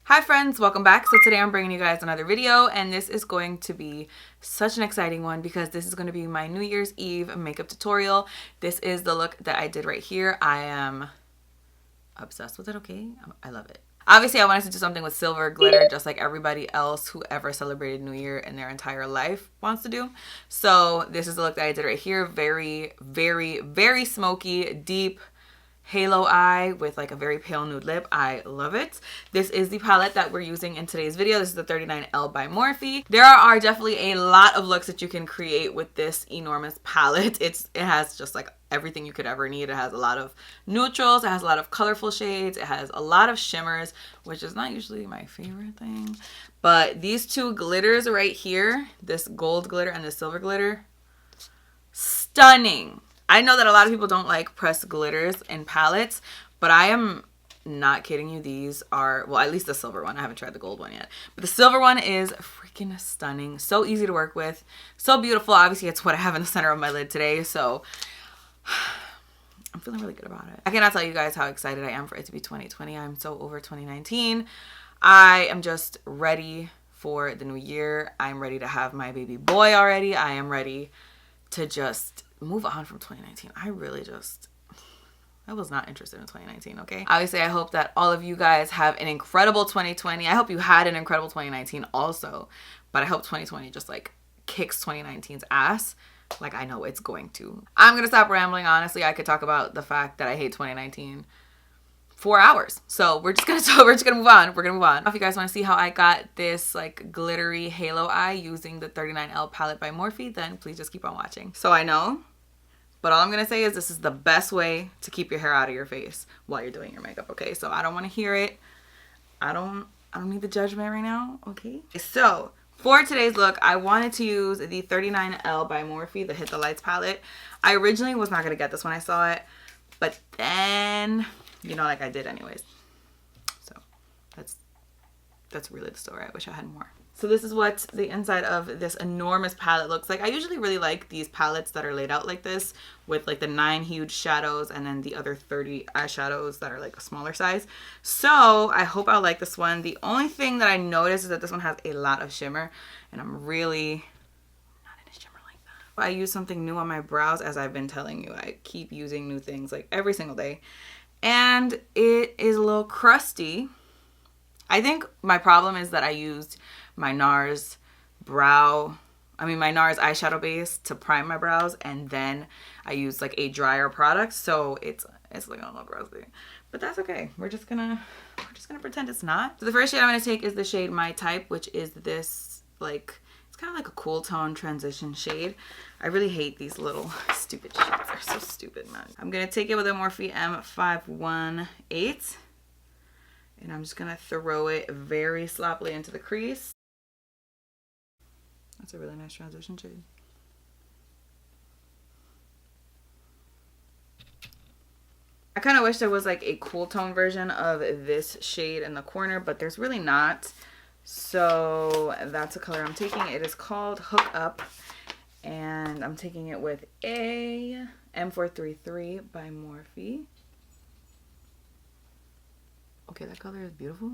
Hi friends, welcome back. So today I'm bringing you guys another video, and this is going to be such an exciting one because this is going to be my New Year's Eve makeup tutorial. This is the look that I did right here. I am obsessed with it, okay? I love it. Obviously, I wanted to do something with silver glitter just like everybody else who ever celebrated New Year in their entire life wants to do. So this is the look that I did right here. Very, very, very smoky, deep halo eye with like a very pale nude lip. I love it. This is the palette that we're using in today's video. This is the 39L by Morphe. There are definitely a lot of looks that you can create with this enormous palette. It has just like everything you could ever need. It has a lot of neutrals, it has a lot of colorful shades, it has a lot of shimmers, which is not usually my favorite thing. But these two glitters right here, this gold glitter and the silver glitter, stunning. I know that a lot of people don't like pressed glitters in palettes, but I am not kidding you. These are, well, at least the silver one. I haven't tried the gold one yet. But the silver one is freaking stunning. So easy to work with. So beautiful. Obviously, it's what I have in the center of my lid today. So I'm feeling really good about it. I cannot tell you guys how excited I am for it to be 2020. I'm so over 2019. I am just ready for the new year. I'm ready to have my baby boy already. I am ready to just move on from 2019. I was not interested in 2019, okay? Obviously, I hope that all of you guys have an incredible 2020. I hope you had an incredible 2019 also, but I hope 2020 just like kicks 2019's ass like I know it's going to. I'm gonna stop rambling. Honestly, I could talk about the fact that I hate 2019 for hours. So we're just gonna move on. We're gonna move on. If you guys want to see how I got this like glittery halo eye using the 39L palette by Morphe, then please just keep on watching. So I know, but all I'm gonna say is this is the best way to keep your hair out of your face while you're doing your makeup, okay? So I don't want to hear it. I don't need the judgment right now, okay? So for today's look, I wanted to use the 39L by Morphe, the Hit the Lights palette. I originally was not gonna get this when I saw it, but then, you know, like I did anyways. So that's really the story. I wish I had more. So this is what the inside of this enormous palette looks like. I usually really like these palettes that are laid out like this with like the 9 huge shadows and then the other 30 eyeshadows that are like a smaller size. So I hope I'll like this one. The only thing that I noticed is that this one has a lot of shimmer, and I'm really not into shimmer like that. I use something new on my brows, as I've been telling you. I keep using new things like every single day, and it is a little crusty. I think my problem is that I used my Nars eyeshadow base to prime my brows, and then I used like a drier product, so it's looking a little crusty. But that's okay. We're just gonna pretend it's not. So the first shade I'm gonna take is the shade My Type, which is this like, it's kind of like a cool tone transition shade. I really hate these little stupid shades. They're so stupid, man. I'm gonna take it with a Morphe M518. And I'm just going to throw it very sloppily into the crease. That's a really nice transition shade. I kind of wish there was like a cool tone version of this shade in the corner, but there's really not. So that's a color I'm taking. It is called Hook Up. And I'm taking it with a M433 by Morphe. Okay, that color is beautiful.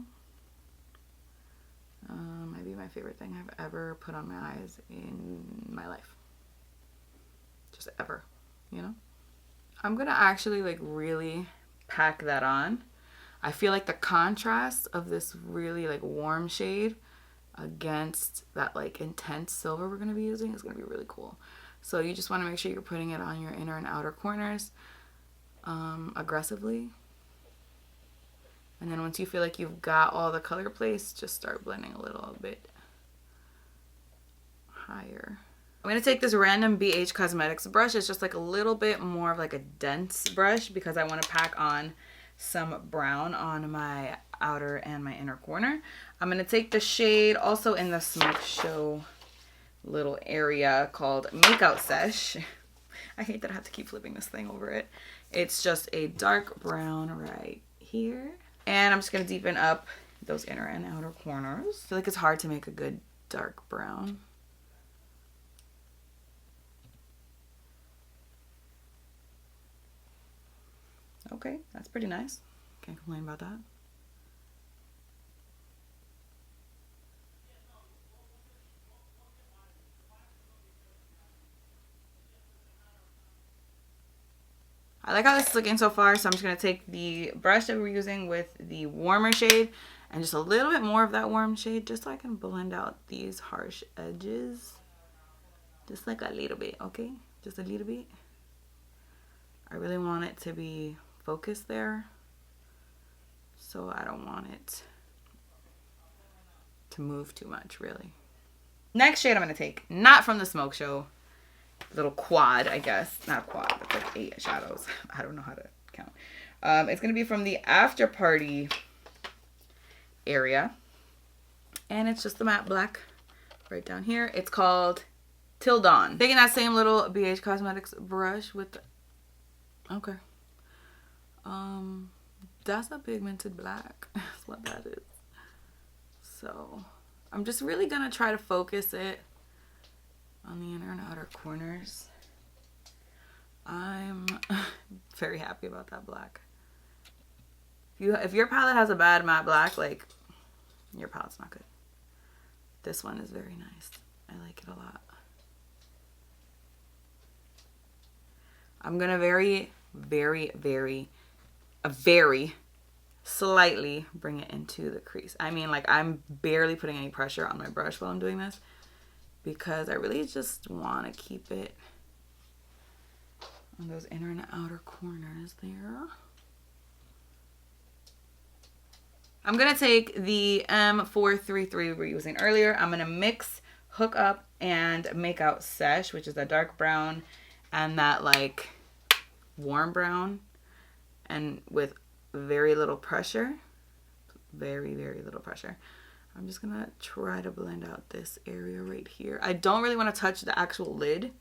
Might be my favorite thing I've ever put on my eyes in my life. Just ever, you know? I'm gonna actually like really pack that on. I feel like the contrast of this really like warm shade against that like intense silver we're gonna be using is gonna be really cool. So you just wanna make sure you're putting it on your inner and outer corners aggressively. And then once you feel like you've got all the color placed, just start blending a little bit higher. I'm going to take this random BH Cosmetics brush. It's just like a little bit more of like a dense brush because I want to pack on some brown on my outer and my inner corner. I'm going to take the shade also in the Smoke Show little area called Makeout Sesh. I hate that I have to keep flipping this thing over it. It's just a dark brown right here. And I'm just going to deepen up those inner and outer corners. I feel like it's hard to make a good dark brown. Okay, that's pretty nice. Can't complain about that. I like how this is looking so far, so I'm just going to take the brush that we're using with the warmer shade and just a little bit more of that warm shade just so I can blend out these harsh edges. Just like a little bit, okay? Just a little bit. I really want it to be focused there, so I don't want it to move too much, really. Next shade I'm going to take, not from the Smoke Show, little quad, I guess. Not a quad, it's like 8 shadows. I don't know how to count. It's going to be from the After Party area. And it's just the matte black right down here. It's called Till Dawn. Taking that same little BH Cosmetics brush with the... Okay. That's a pigmented black. That's what that is. So, I'm just really going to try to focus it on the inner and outer corners. I'm very happy about that black. If your palette has a bad matte black, like, your palette's not good. This one is very nice. I like it a lot. I'm gonna very slightly bring it into the crease. I mean, like, I'm barely putting any pressure on my brush while I'm doing this, because I really just want to keep it on those inner and outer corners there. I'm going to take the M433 we were using earlier. I'm going to mix Hook Up and Makeout Sesh, which is that dark brown and that like warm brown, and with very little pressure. Very little pressure. I'm just going to try to blend out this area right here. I don't really want to touch the actual lid.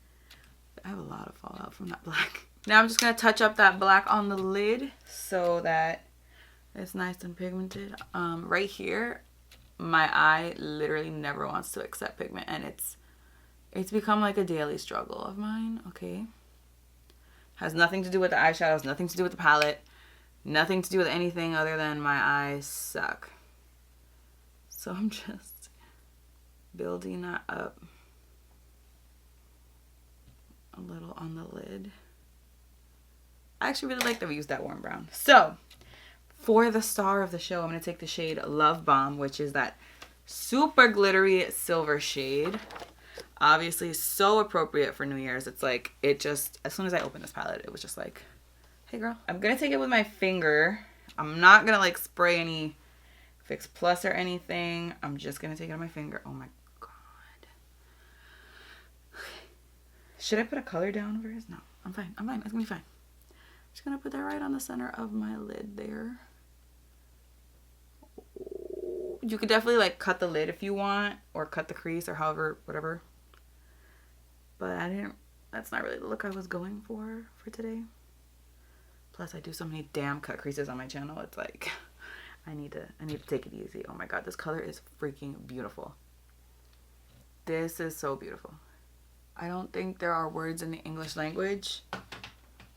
I have a lot of fallout from that black. Now I'm just going to touch up that black on the lid so that it's nice and pigmented. Right here, my eye literally never wants to accept pigment, and it's become like a daily struggle of mine, okay? Has nothing to do with the eyeshadows, nothing to do with the palette, nothing to do with anything other than my eyes suck. So I'm just building that up a little on the lid. I actually really like that we used that warm brown. So for the star of the show, I'm going to take the shade Love Bomb, which is that super glittery silver shade. Obviously so appropriate for New Year's. It's like, it just, as soon as I opened this palette, it was just like, hey girl. I'm going to take it with my finger. I'm not going to like spray any Fix Plus or anything. I'm just going to take it on my finger. Oh my god. Should I put a color down over his? No, I'm fine. I'm fine. It's going to be fine. I'm just going to put that right on the center of my lid there. You could definitely like cut the lid if you want, or cut the crease, or however, whatever. But that's not really the look I was going for today. Plus I do so many damn cut creases on my channel. It's like, I need to take it easy. Oh my god, this color is freaking beautiful. This is so beautiful. I don't think there are words in the English language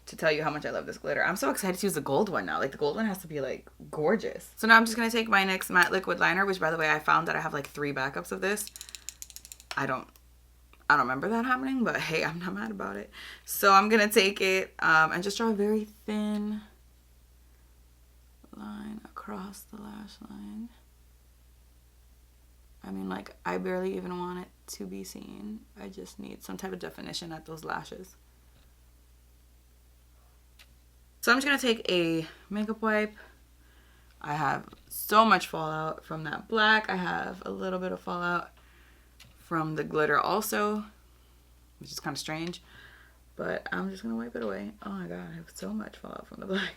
to tell you how much I love this glitter. I'm so excited to use the gold one now. Like, the gold one has to be like gorgeous. So now I'm just gonna take my NYX matte liquid liner, which by the way, I found that I have like 3 backups of this. I don't remember that happening, but hey, I'm not mad about it. So I'm gonna take it and just draw a very thin line across the lash line. I mean, like, I barely even want it to be seen. I just need some type of definition at those lashes. So I'm just going to take a makeup wipe. I have so much fallout from that black. I have a little bit of fallout from the glitter also, which is kind of strange. But I'm just going to wipe it away. Oh my god, I have so much fallout from the black.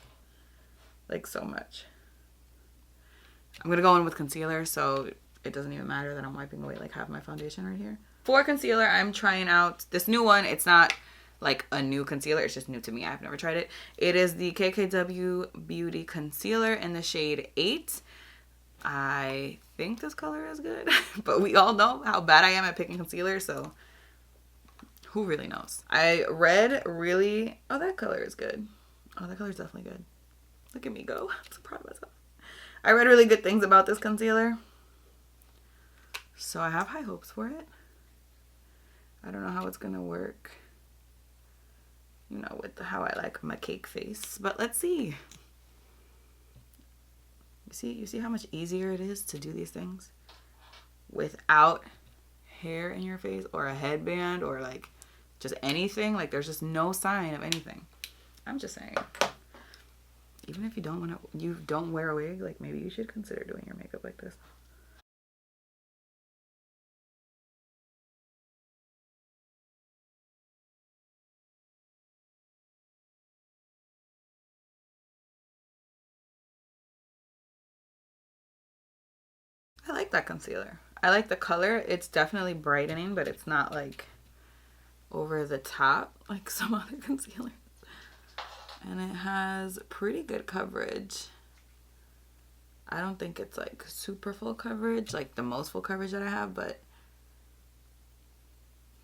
Like, so much. I'm going to go in with concealer, so it doesn't even matter that I'm wiping away like half my foundation right here. For concealer, I'm trying out this new one. It's not like a new concealer, it's just new to me. I've never tried it. It is the KKW Beauty Concealer in the shade 8. I think this color is good, but we all know how bad I am at picking concealer, so who really knows? I read really... Oh, that color is good. Oh, that color is definitely good. Look at me go. I'm so proud of myself. I read really good things about this concealer, so I have high hopes for it. I don't know how it's gonna work You know, with how I like my cake face. But let's see. You see how much easier it is to do these things without hair in your face or a headband or like just anything. Like there's just no sign of anything. I'm just saying. Even if you don't wear a wig, like maybe you should consider doing your makeup like this. I like that concealer. I like the color. It's definitely brightening, but it's not like over the top like some other concealers. And it has pretty good coverage. I don't think it's like super full coverage, like the most full coverage that I have, but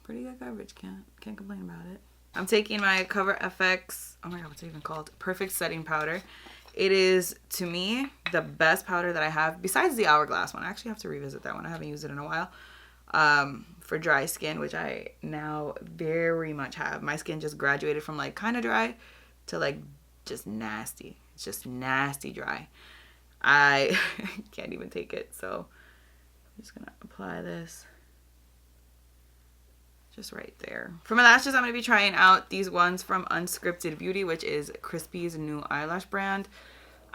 pretty good coverage. Can't complain about it. I'm taking my Cover FX, oh my god, what's it even called? Perfect Setting Powder. It is, to me, the best powder that I have, besides the Hourglass one. I actually have to revisit that one. I haven't used it in a while. For dry skin, which I now very much have. My skin just graduated from like kind of dry to like just nasty. It's just nasty dry. I can't even take it, so I'm just gonna apply this just right there. For my lashes, I'm gonna be trying out these ones from Unscripted Beauty, which is Crispy's new eyelash brand.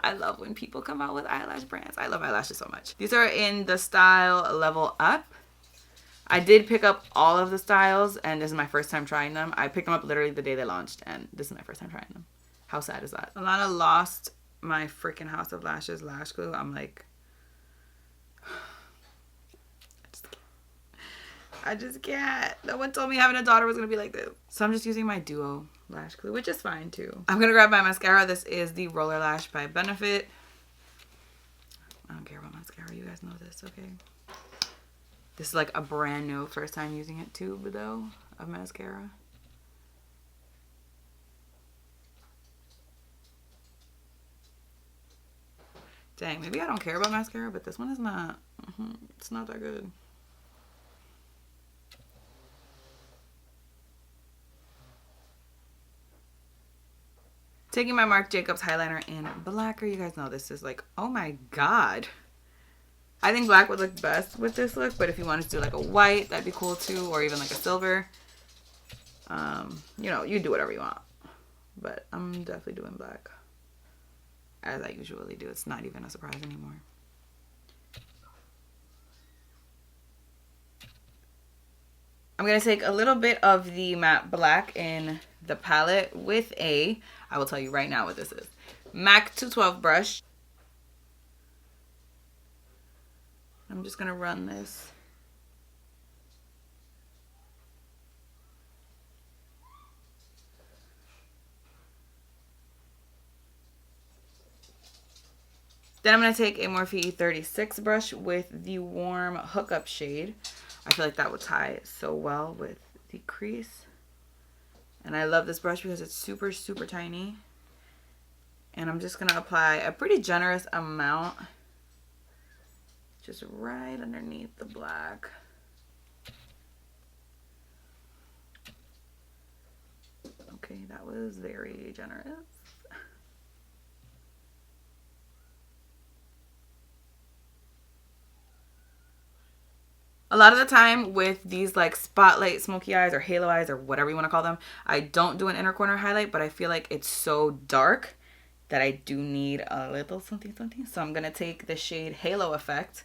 I love when people come out with eyelash brands. I love eyelashes so much. These are in the style Level Up. I did pick up all of the styles, and this is my first time trying them. I picked them up literally the day they launched, and this is my first time trying them. How sad is that? Alana lost my freaking House of Lashes lash glue. I'm like, I just can't. No one told me having a daughter was gonna be like this. So I'm just using my Duo lash glue, which is fine too. I'm gonna grab my mascara. This is the Roller Lash by Benefit. I don't care about mascara. You guys know this, okay? This is like a brand new first time using it tube though of mascara. Dang, maybe I don't care about mascara, but this one is not. It's not that good. Taking my Marc Jacobs Highliner in Blacquer. You guys know this is like, oh my god. I think black would look best with this look, but if you wanted to do like a white, that'd be cool too, or even like a silver. You know, you do whatever you want. But I'm definitely doing black, as I usually do. It's not even a surprise anymore. I'm going to take a little bit of the matte black in the palette with I will tell you right now what this is, MAC 212 brush. I'm just going to run this. Then I'm going to take a Morphe 36 brush with the warm hookup shade. I feel like that would tie so well with the crease. And I love this brush because it's super, super tiny. And I'm just going to apply a pretty generous amount just right underneath the black. Okay, that was very generous. A lot of the time with these like spotlight smoky eyes or halo eyes or whatever you want to call them, I don't do an inner corner highlight, but I feel like it's so dark that I do need a little something something. So I'm going to take the shade Halo Effect.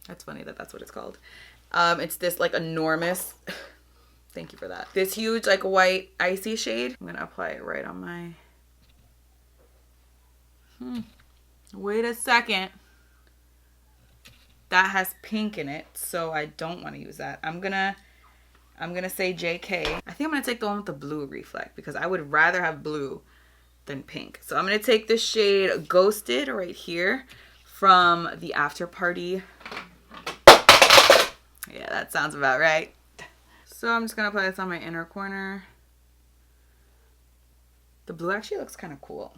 That's funny that that's what it's called. It's this like enormous, thank you for that, this huge like white icy shade. I'm going to apply it right on my, wait a second. That has pink in it, so I don't want to use that. I'm gonna say JK. I think I'm gonna take the one with the blue reflect because I would rather have blue than pink. So I'm gonna take the shade Ghosted right here from the After Party. Yeah, that sounds about right. So I'm just gonna apply this on my inner corner. The blue actually looks kind of cool.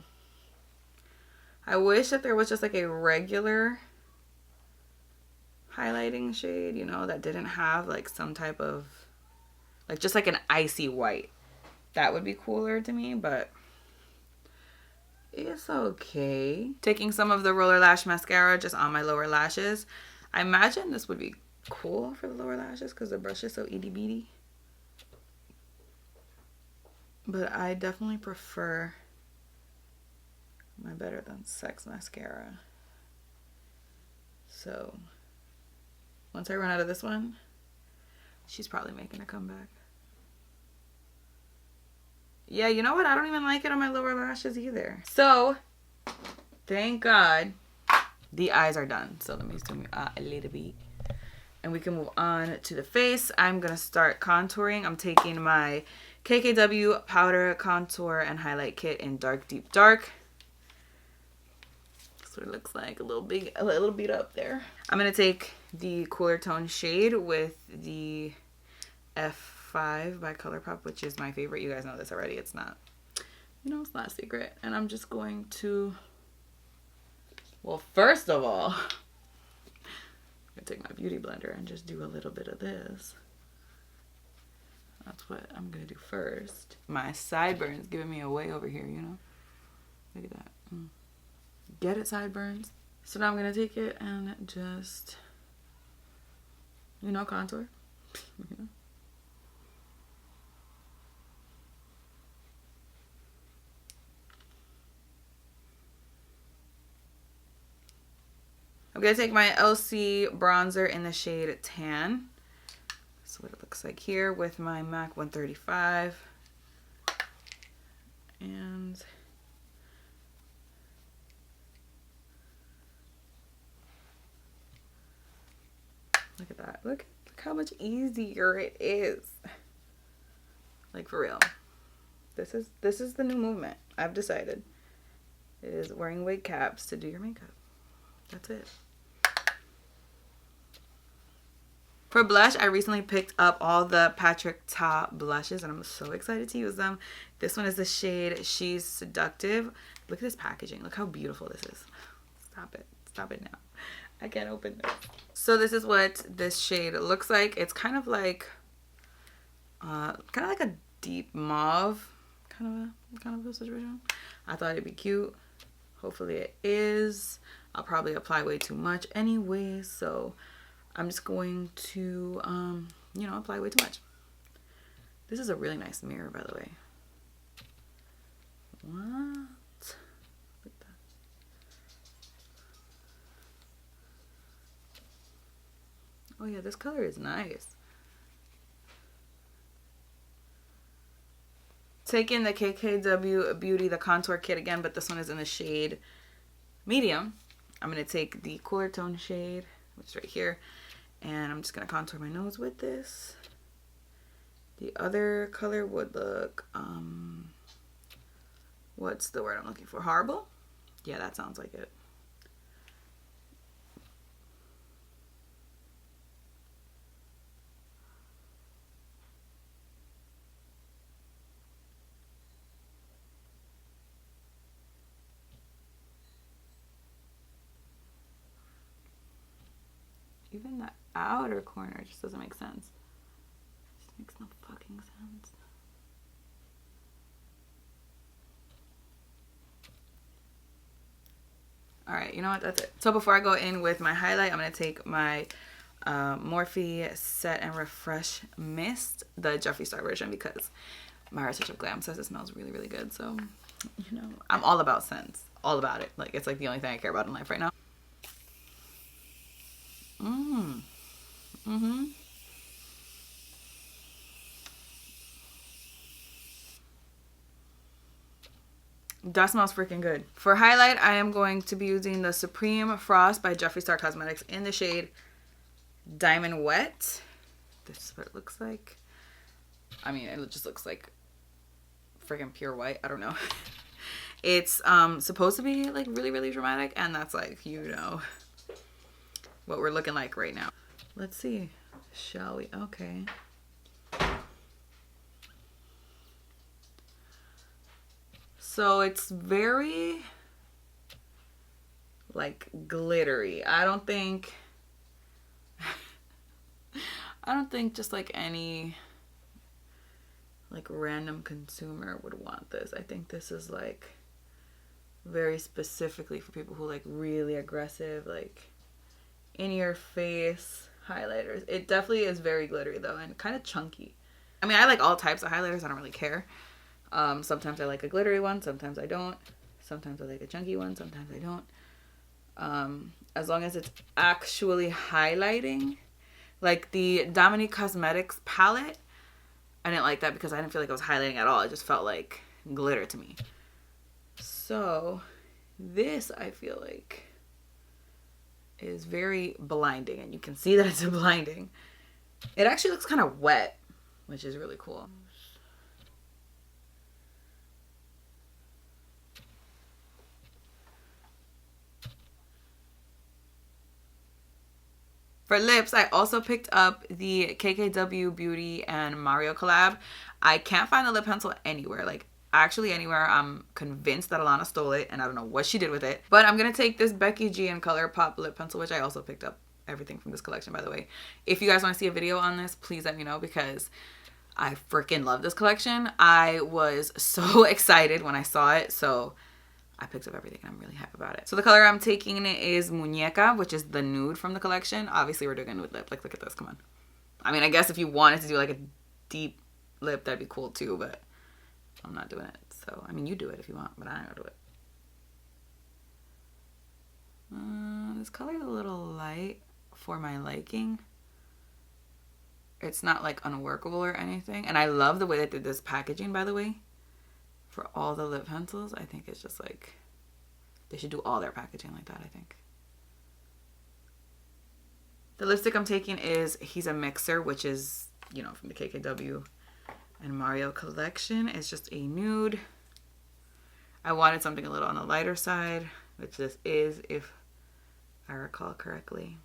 I wish that there was just like a regular highlighting shade, you know, that didn't have like some type of like just like an icy white. That would be cooler to me, but it's okay. Taking some of the Roller Lash Mascara just on my lower lashes. I imagine this would be cool for the lower lashes because the brush is so itty bitty. But I definitely prefer my Better Than Sex mascara. So once I run out of this one, she's probably making a comeback. Yeah, you know what? I don't even like it on my lower lashes either. So thank God the eyes are done. So let me zoom out a little bit. And we can move on to the face. I'm going to start contouring. I'm taking my KKW Powder Contour and Highlight Kit in Dark Deep Dark. That's what it looks like. A little beat up there. I'm going to take the cooler tone shade with the F5 by ColourPop, which is my favorite. You guys know this already. It's not, you know, it's not a secret. And I'm just going to, well, first of all, I'm gonna take my beauty blender and just do a little bit of this. That's what I'm gonna do first. My sideburns giving me away over here, you know? Look at that. Get it, sideburns? So now I'm gonna take it and just, you know, contour. You know? I'm going to take my Elcie bronzer in the shade Tan. That's what it looks like here with my MAC 135. And look at that. Look how much easier it is. Like, for real. This is the new movement. I've decided. It is wearing wig caps to do your makeup. That's it. For blush, I recently picked up all the Patrick Ta blushes and I'm so excited to use them. This one is the shade She's Seductive. Look at this packaging. Look how beautiful this is. Stop it. Stop it now. I can't open this. So this is what this shade looks like. It's kind of like a deep mauve kind of a situation. I thought it'd be cute. Hopefully it is. I'll probably apply way too much anyway, so I'm just going to, you know, apply way too much. This is a really nice mirror, by the way. What? Look at that. Oh yeah, this color is nice. Taking the KKW Beauty, the contour kit again, but this one is in the shade medium. I'm going to take the cooler tone shade, which is right here, and I'm just going to contour my nose with this. The other color would look, what's the word I'm looking for? Horrible? Yeah, that sounds like it. Even the outer corner just doesn't make sense. It just makes no fucking sense. Alright, you know what? That's it. So before I go in with my highlight, I'm going to take my Morphe Set and Refresh Mist, the Jeffree Star version, because my Artificial Glam says it smells really, really good. So, you know, I'm all about scents. All about it. Like, it's like the only thing I care about in life right now. That smells freaking good. For highlight, I am going to be using the Supreme Frost by Jeffree Star Cosmetics in the shade Diamond Wet. This is what it looks like. I mean, it just looks like freaking pure white. I don't know. It's supposed to be like really, really dramatic, and that's like, you know, what we're looking like right now. Let's see. Shall we? Okay. So it's very like glittery. I don't think just like any like random consumer would want this. I think this is like very specifically for people who like really aggressive, like in your face highlighters. It definitely is very glittery though, and kind of chunky. I mean, I like all types of highlighters. I don't really care. Sometimes I like a glittery one, sometimes I don't. Sometimes I like a chunky one, sometimes I don't. As long as it's actually highlighting. Like the Dominique Cosmetics palette, I didn't like that because I didn't feel like I was highlighting at all. It just felt like glitter to me. So this, I feel like, is very blinding, and you can see that it's blinding. It actually looks kind of wet, which is really cool. For lips, I also picked up the KKW Beauty and Mario collab. I can't find the lip pencil anywhere, like actually anywhere. I'm convinced that Alana stole it and I don't know what she did with it. But I'm going to take this Becky G and ColourPop lip pencil, which I also picked up everything from this collection, by the way. If you guys want to see a video on this, please let me know because I freaking love this collection. I was so excited when I saw it, so I picked up everything and I'm really happy about it. So the color I'm taking is Muñeca, which is the nude from the collection. Obviously we're doing a nude lip. Like, look at this, come on. I mean, I guess if you wanted to do like a deep lip, that'd be cool too, but I'm not doing it. So, I mean, you do it if you want, but I don't do it. This color is a little light for my liking. It's not like unworkable or anything. And I love the way they did this packaging, by the way. For all the lip pencils, I think it's just like, they should do all their packaging like that, I think. The lipstick I'm taking is He's a Mixer, which is, you know, from the KKW and Mario collection. It's just a nude. I wanted something a little on the lighter side, which this is, if I recall correctly.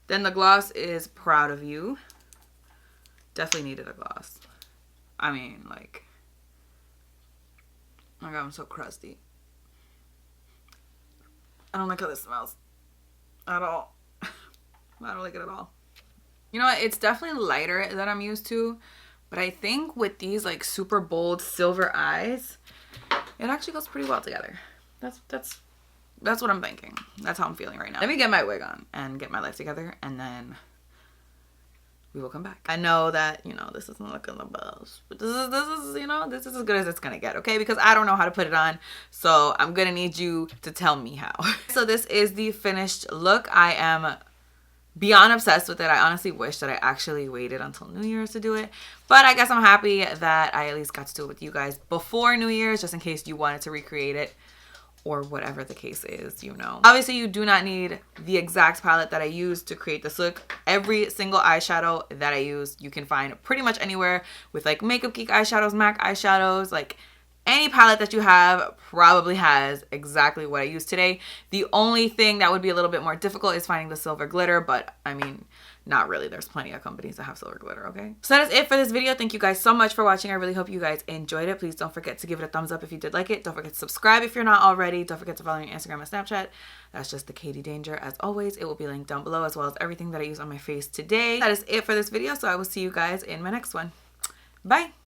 Then the gloss is Proud of You. Definitely needed a gloss. I mean, like, oh my god, I'm so crusty. I don't like how this smells at all. I don't like it at all. You know what? It's definitely lighter than I'm used to, but I think with these like super bold silver eyes, it actually goes pretty well together. That's what I'm thinking. That's how I'm feeling right now. Let me get my wig on and get my life together, and then we will come back. I know that, you know, this isn't looking the best, but this is, you know, this is as good as it's gonna get, okay? Because I don't know how to put it on, so I'm gonna need you to tell me how. So this is the finished look. I am beyond obsessed with it. I honestly wish that I actually waited until New Year's to do it, but I guess I'm happy that I at least got to do it with you guys before New Year's, just in case you wanted to recreate it, or whatever the case is, you know. Obviously, you do not need the exact palette that I used to create this look. Every single eyeshadow that I use, you can find pretty much anywhere with like Makeup Geek eyeshadows, MAC eyeshadows, like any palette that you have probably has exactly what I used today. The only thing that would be a little bit more difficult is finding the silver glitter, but I mean, not really. There's plenty of companies that have silver glitter, okay? So that is it for this video. Thank you guys so much for watching. I really hope you guys enjoyed it. Please don't forget to give it a thumbs up if you did like it. Don't forget to subscribe if you're not already. Don't forget to follow me on Instagram and Snapchat. That's just the Katie Danger. As always, it will be linked down below, as well as everything that I use on my face today. That is it for this video, so I will see you guys in my next one. Bye!